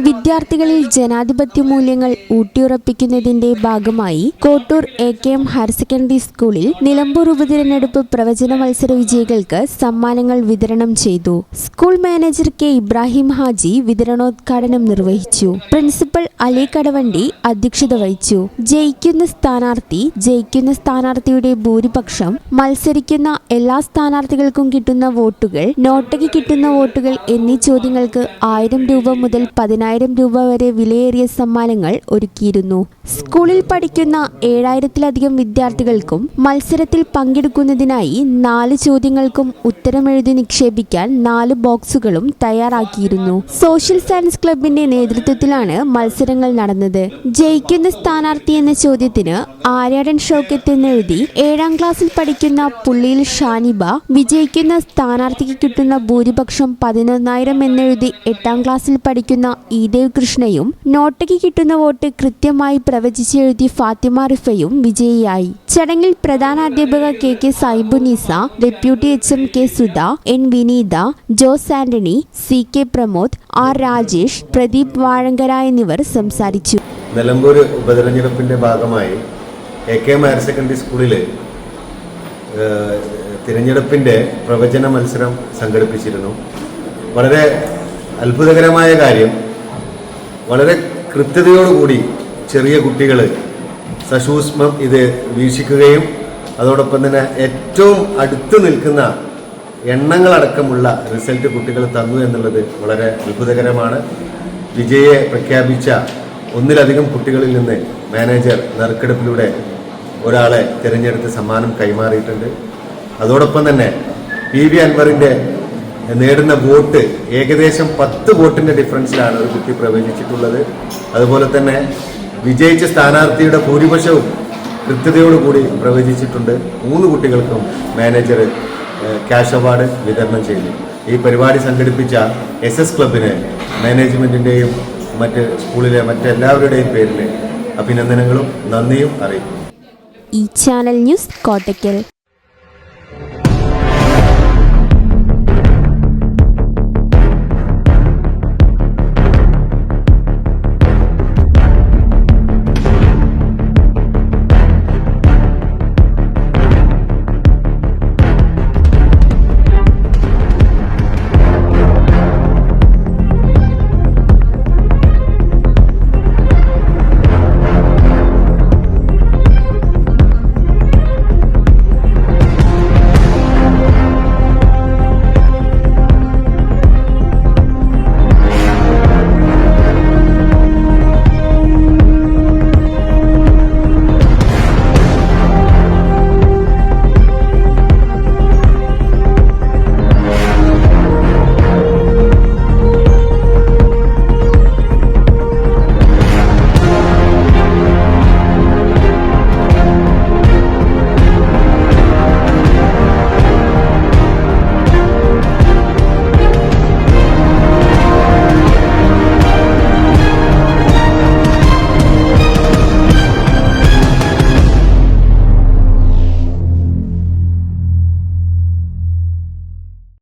വിദ്യാർത്ഥികളിൽ ജനാധിപത്യ മൂല്യങ്ങൾ ഊട്ടിയുറപ്പിക്കുന്നതിന്റെ ഭാഗമായി കോട്ടൂർ AKM ഹയർ സെക്കൻഡറി സ്കൂളിൽ നിലമ്പൂർ ഉപതിരഞ്ഞെടുപ്പ് പ്രവചന മത്സര വിജയികൾക്ക് സമ്മാനങ്ങൾ വിതരണം ചെയ്തു. School manager K. Ibrahim Haji വിതരണോദ്ഘാടനം നിർവഹിച്ചു. പ്രിൻസിപ്പൽ അലി കടവണ്ടി അധ്യക്ഷത വഹിച്ചു. ജയിക്കുന്ന സ്ഥാനാർത്ഥിയുടെ ഭൂരിപക്ഷം, മത്സരിക്കുന്ന എല്ലാ സ്ഥാനാർത്ഥികൾക്കും കിട്ടുന്ന വോട്ടുകൾ, നോട്ടയ്ക്ക് കിട്ടുന്ന വോട്ടുകൾ എന്നീ ചോദ്യങ്ങൾക്ക് 1000 രൂപ മുതൽ 10,000 രൂപ വരെ വിലയേറിയ സമ്മാനങ്ങൾ ഒരുക്കിയിരുന്നു. സ്കൂളിൽ പഠിക്കുന്ന 7000-ലധികം വിദ്യാർത്ഥികൾക്കും മത്സരത്തിൽ പങ്കെടുക്കുന്നതിനായി 4 ചോദ്യങ്ങൾക്കും ഉത്തരമെഴുതി നിക്ഷേപിക്കാൻ 4 ബോക്സുകളും തയ്യാറാക്കിയിരുന്നു. സോഷ്യൽ സയൻസ് ക്ലബിന്റെ നേതൃത്വത്തിലാണ് മത്സരങ്ങൾ നടന്നത്. ജയിക്കുന്ന സ്ഥാനാർത്ഥി എന്ന ചോദ്യത്തിന് ആര്യാടൻ ഷൗക്കത്ത് എന്നെഴുതി 7ാം ക്ലാസ്സിൽ പഠിക്കുന്ന പുള്ളിയിൽ ഷാനിബ, വിജയിക്കുന്ന സ്ഥാനാർത്ഥിക്ക് കിട്ടുന്ന ഭൂരിപക്ഷം 11,000 എന്നെഴുതി 8ാം ക്ലാസ്സിൽ പഠിക്കുന്ന ഈദേവ് കൃഷ്ണയും, നോട്ടയ്ക്ക് കിട്ടുന്ന വോട്ട് കൃത്യമായി പ്രവചിച്ചെഴുതി ഫാത്തിമ റിഫയും വിജയിയായി. ചടങ്ങിൽ പ്രധാനാധ്യാപക KK Saibunneesa, deputy HM K. Sudha, N. Vineetha, Jose Antony, CK Pramod, R. Rajesh, Pradeep Vazhankara എന്നിവർ സംസാരിച്ചു. നിലമ്പൂർ ഉപതെരഞ്ഞെടുപ്പിന്റെ ഭാഗമായി AKM ഹയർ സെക്കൻഡറി സ്കൂളിൽ തിരഞ്ഞെടുപ്പിന്റെ പ്രവചന മത്സരം സംഘടിപ്പിച്ചിരുന്നു. വളരെ അത്ഭുതകരമായ കാര്യം, വളരെ കൃത്യതയോടുകൂടി ചെറിയ കുട്ടികൾ സസൂക്ഷ്മം ഇത് വീക്ഷിക്കുകയും അതോടൊപ്പം തന്നെ ഏറ്റവും അടുത്ത് നിൽക്കുന്ന എണ്ണങ്ങളടക്കമുള്ള റിസൾട്ട് കുട്ടികൾ തന്നു എന്നുള്ളത് വളരെ അത്ഭുതകരമാണ്. വിജയെ പ്രഖ്യാപിച്ച ഒന്നിലധികം കുട്ടികളിൽ നിന്ന് മാനേജർ നറുക്കെടുപ്പിലൂടെ ഒരാളെ തിരഞ്ഞെടുത്ത് സമ്മാനം കൈമാറിയിട്ടുണ്ട്. അതോടൊപ്പം തന്നെ PV അൻവറിൻ്റെ നേടുന്ന വോട്ട് ഏകദേശം 10 വോട്ടിൻ്റെ ഡിഫറൻസിലാണ് ഒരു കുട്ടി പ്രവചിച്ചിട്ടുള്ളത്. അതുപോലെ തന്നെ വിജയിച്ച സ്ഥാനാർത്ഥിയുടെ ഭൂരിപക്ഷവും കൃത്യതയോടുകൂടി പ്രവചിച്ചിട്ടുണ്ട്. 3 കുട്ടികൾക്കും മാനേജർ ക്യാഷ് അവാർഡ് വിതരണം ചെയ്തു. ഈ പരിപാടി സംഘടിപ്പിച്ച SS ക്ലബിന് മാനേജ്മെൻറ്റിൻ്റെയും മറ്റ് സ്കൂളിലെ മറ്റെല്ലാവരുടെയും പേരിൽ അഭിനന്ദനങ്ങളും നന്ദിയും അറിയിക്കുന്നു. ഈ ചാനൽ ന്യൂസ് കോട്ടയ്ക്കൽ.